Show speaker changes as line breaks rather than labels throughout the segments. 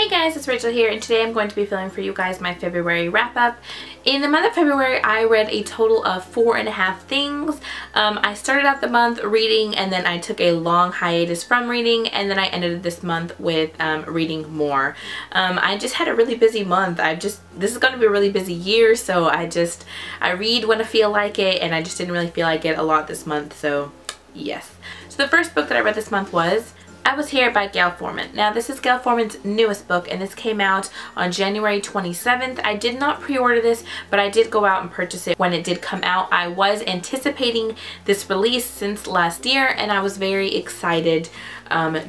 Hey guys, it's Rachel here, and today I'm going to be filming for you guys my February wrap-up. In the month of February, I read a total of 4.5 things. I started out the month reading, and then I took a long hiatus from reading, and then I ended this month with reading more. I just had a really busy month. This is going to be a really busy year, so I read when I feel like it, and I just didn't really feel like it a lot this month, so yes. So the first book that I read this month was I Was Here by Gail Forman. Now this is Gail Forman's newest book, and this came out on January 27th. I did not pre-order this, but I did go out and purchase it when it did come out. I was anticipating this release since last year, and I was very excited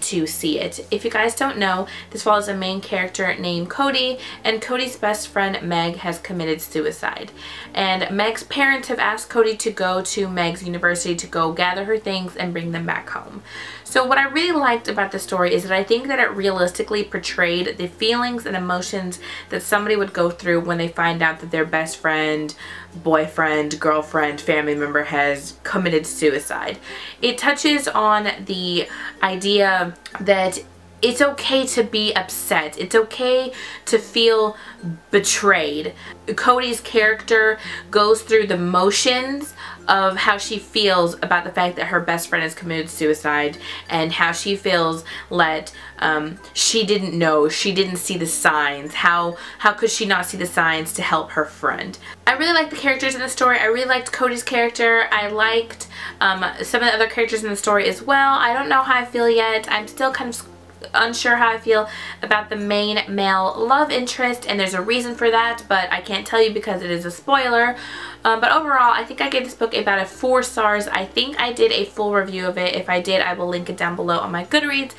to see it. If you guys don't know, this follows a main character named Cody, and Cody's best friend Meg has committed suicide. And Meg's parents have asked Cody to go to Meg's university to go gather her things and bring them back home. So what I really liked about the story is that I think that it realistically portrayed the feelings and emotions that somebody would go through when they find out that their best friend, boyfriend, girlfriend, family member has committed suicide. It touches on the idea that it's okay to be upset. It's okay to feel betrayed. Cody's character goes through the motions of how she feels about the fact that her best friend has committed suicide, and how she feels that she didn't know, she didn't see the signs. How could she not see the signs to help her friend? I really liked the characters in the story. I really liked Cody's character. I liked some of the other characters in the story as well. I don't know how I feel yet. I'm still kind of unsure how I feel about the main male love interest, and there's a reason for that, but I can't tell you because it is a spoiler. But overall, I think I gave this book about 4 stars. I think I did a full review of it. If I did, I will link it down below on my Goodreads.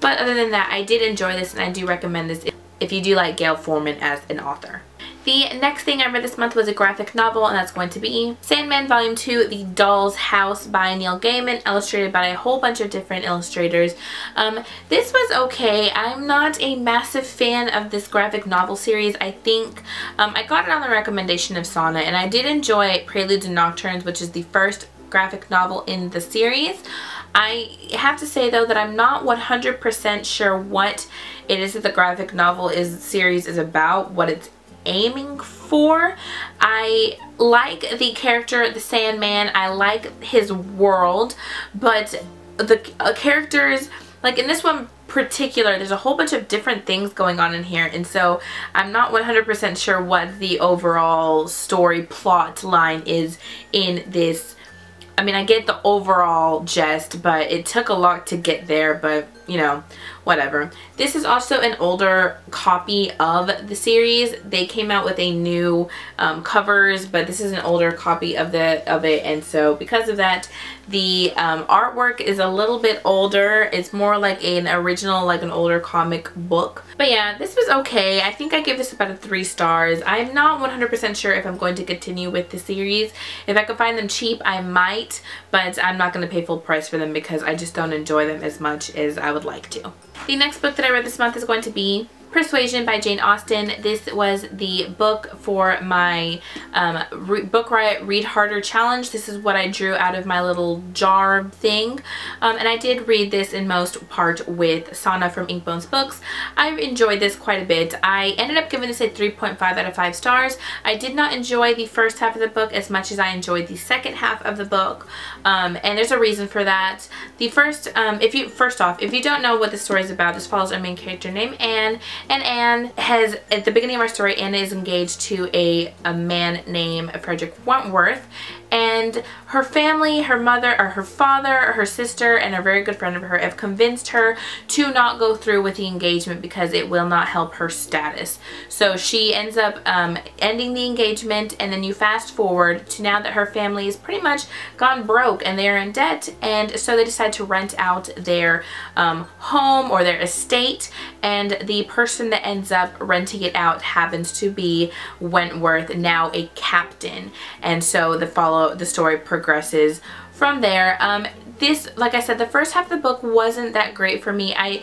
But other than that, I did enjoy this, and I do recommend this if you do like Gail Forman as an author. The next thing I read this month was a graphic novel, and that's going to be Sandman Volume 2, The Doll's House by Neil Gaiman, illustrated by a whole bunch of different illustrators. This was okay. I'm not a massive fan of this graphic novel series. I think I got it on the recommendation of Sana, and I did enjoy Preludes and Nocturnes, which is the first graphic novel in the series. I have to say though that I'm not 100% sure what it is that the graphic novel series is about, what it's aiming for. I like the character, the Sandman. I like his world, but the characters, like in this one particular, there's a whole bunch of different things going on in here, and so I'm not 100% sure what the overall story plot line is in this. I mean, I get the overall gist, but it took a lot to get there, but you know, whatever. This is also an older copy of the series. They came out with a new covers, but this is an older copy of it, and so because of that, the artwork is a little bit older. It's more like an original, like an older comic book. But yeah, this was okay. I think I give this about 3 stars. I'm not 100% sure if I'm going to continue with the series. If I could find them cheap, I might, but I'm not going to pay full price for them because I just don't enjoy them as much as I would like to. The next book that I read this month is going to be Persuasion by Jane Austen. This was the book for my Book Riot Read Harder challenge. This is what I drew out of my little jar thing, and I did read this in most part with Sana from Inkbones Books. I enjoyed this quite a bit. I ended up giving this a 3.5 out of 5 stars. I did not enjoy the first half of the book as much as I enjoyed the second half of the book, and there's a reason for that. The first off, if you don't know what the story is about, this follows a main character named Anne. And Anne has, at the beginning of our story, Anne is engaged to a man named Frederick Wentworth, and her family, her mother, or her father, or her sister, and a very good friend of her have convinced her to not go through with the engagement because it will not help her status. So she ends up ending the engagement, and then you fast forward to now that her family is pretty much gone broke and they're in debt, and so they decide to rent out their home or their estate, and the person that ends up renting it out happens to be Wentworth, now a captain, and so the story progresses from there. This, like I said, the first half of the book wasn't that great for me. I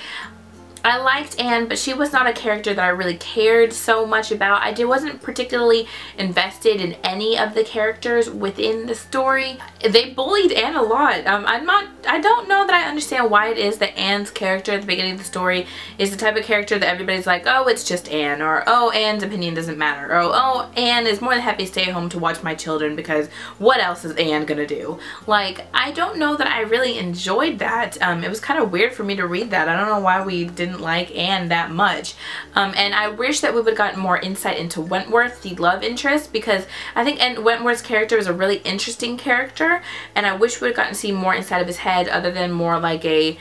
I liked Anne, but she was not a character that I really cared so much about. I wasn't particularly invested in any of the characters within the story. They bullied Anne a lot. I don't know that I understand why it is that Anne's character at the beginning of the story is the type of character that everybody's like, oh, it's just Anne, or oh, Anne's opinion doesn't matter, or oh, Anne is more than happy to stay home to watch my children because what else is Anne gonna do? Like, I don't know that I really enjoyed that. It was kind of weird for me to read that. I don't know why we didn't like Anne that much. And I wish that we would have gotten more insight into Wentworth, the love interest, because I think Wentworth's character is a really interesting character, and I wish we would have gotten to see more inside of his head other than more like a,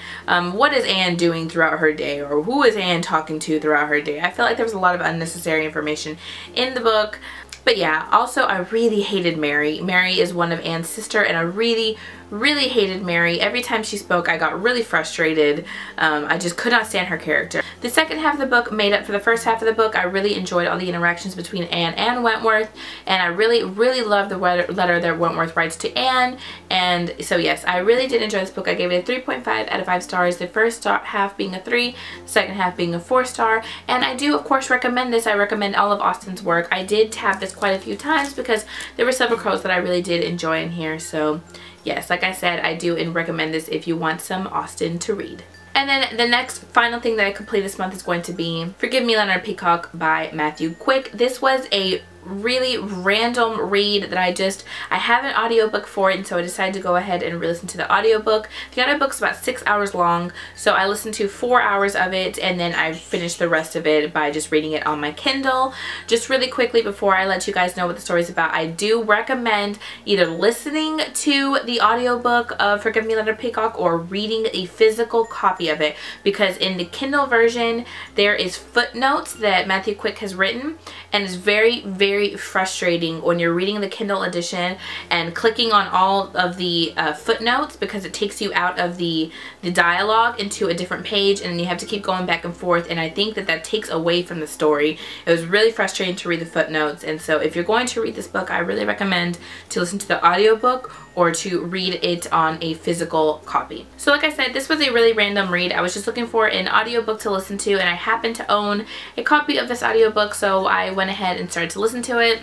what is Anne doing throughout her day, or who is Anne talking to throughout her day. I feel like there was a lot of unnecessary information in the book. But yeah, also I really hated Mary. Mary is one of Anne's sister, and I really hated Mary. Every time she spoke, I got really frustrated. I just could not stand her character. The second half of the book made up for the first half of the book. I really enjoyed all the interactions between Anne and Wentworth, and I really loved the letter that Wentworth writes to Anne. And so yes, I really did enjoy this book. I gave it a 3.5 out of 5 stars. The first half being a 3, the second half being a 4-star. And I do, of course, recommend this. I recommend all of Austen's work. I did tab this quite a few times because there were several quotes that I really did enjoy in here. So yes, like I said, I do recommend this if you want some Austen to read. And then the next final thing that I complete this month is going to be Forgive Me, Leonard Peacock by Matthew Quick. This was a really random read that I have an audiobook for it, and so I decided to go ahead and re-listen to the audiobook. The audiobook's about 6 hours long, so I listened to 4 hours of it, and then I finished the rest of it by just reading it on my Kindle. Just really quickly before I let you guys know what the story's about, I do recommend either listening to the audiobook of Forgive Me, Leonard Peacock, or reading a physical copy of it, because in the Kindle version there is footnotes that Matthew Quick has written, and it's very frustrating when you're reading the Kindle edition and clicking on all of the footnotes, because it takes you out of the dialogue into a different page, and then you have to keep going back and forth, and I think that takes away from the story. It was really frustrating to read the footnotes, and so if you're going to read this book, I really recommend to listen to the audiobook or to read it on a physical copy. So like I said, this was a really random read. I was just looking for an audiobook to listen to, and I happened to own a copy of this audiobook, so I went ahead and started to listen to it.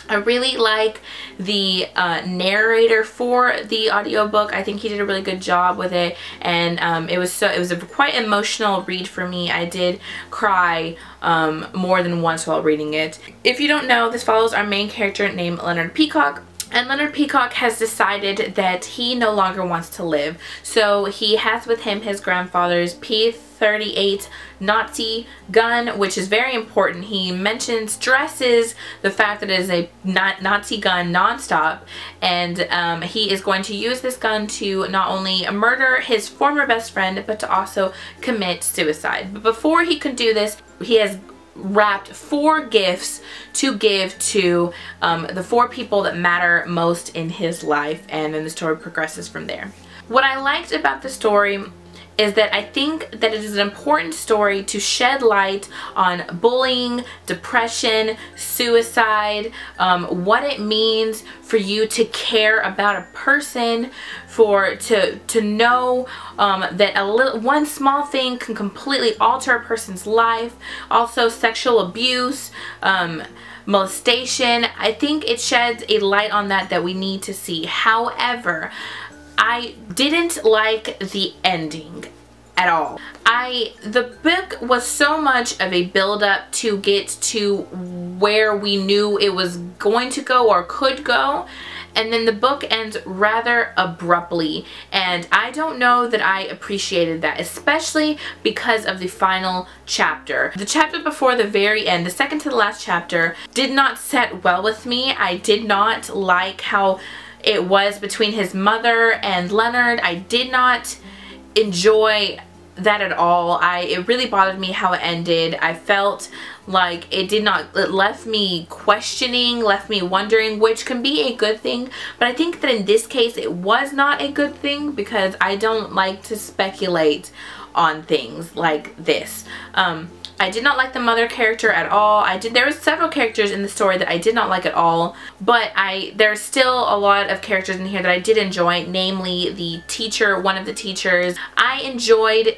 I really like the narrator for the audiobook. I think he did a really good job with it, and it was a quite emotional read for me. I did cry more than once while reading it. If you don't know, this follows our main character named Leonard Peacock. And Leonard Peacock has decided that he no longer wants to live. So he has with him his grandfather's P-38 Nazi gun, which is very important. He stresses the fact that it is a Nazi gun nonstop, and he is going to use this gun to not only murder his former best friend, but to also commit suicide. But before he can do this, he has wrapped 4 gifts to give to the 4 people that matter most in his life, and then the story progresses from there. What I liked about the story is that I think that it is an important story to shed light on bullying, depression, suicide, what it means for you to care about a person, to know that one small thing can completely alter a person's life. Also sexual abuse, molestation. I think it sheds a light on that we need to see. However, I didn't like the ending at all. The book was so much of a build-up to get to where we knew it was going to go or could go, and then the book ends rather abruptly, and I don't know that I appreciated that, especially because of the final chapter. The chapter before the very end, the second to the last chapter, did not set well with me. I did not like how it was between his mother and Leonard. I did not enjoy that at all. It really bothered me how it ended. I felt like it left me questioning, left me wondering, which can be a good thing, but I think that in this case it was not a good thing, because I don't like to speculate on things like this. I did not like the mother character at all. There were several characters in the story that I did not like at all, but there's still a lot of characters in here that I did enjoy, namely the teacher, one of the teachers. I enjoyed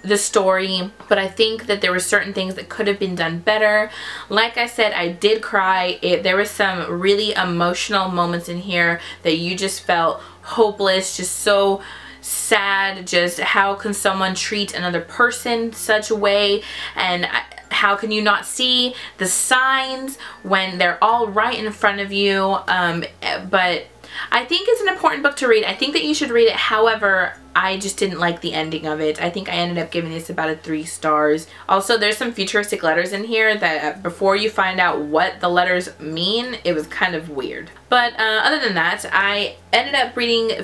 the story, but I think that there were certain things that could have been done better. Like I said, I did cry. There were some really emotional moments in here that you just felt hopeless, just so sad. Just how can someone treat another person such a way, and how can you not see the signs when they're all right in front of you? But I think it's an important book to read. I think that you should read it. However, I just didn't like the ending of it. I think I ended up giving this about a 3 stars. Also, there's some futuristic letters in here that before you find out what the letters mean, it was kind of weird. But other than that, I ended up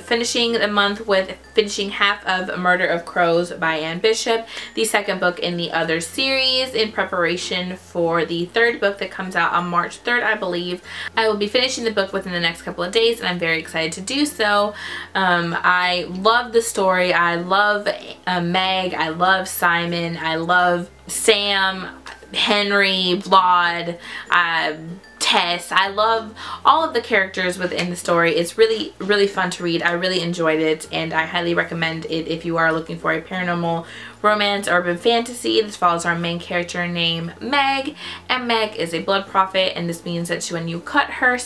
finishing the month with finishing half of Murder of Crows by Anne Bishop, the second book in the Other series, in preparation for the third book that comes out on March 3rd, I believe. I will be finishing the book within the next couple of days, and I'm very excited to do so. I love the story. I love Meg. I love Simon. I love Sam, Henry, Vlad, Tess. I love all of the characters within the story. It's really, really fun to read. I really enjoyed it, and I highly recommend it if you are looking for a paranormal romance urban fantasy. This follows our main character named Meg, and Meg is a blood prophet, and this means that when you cut her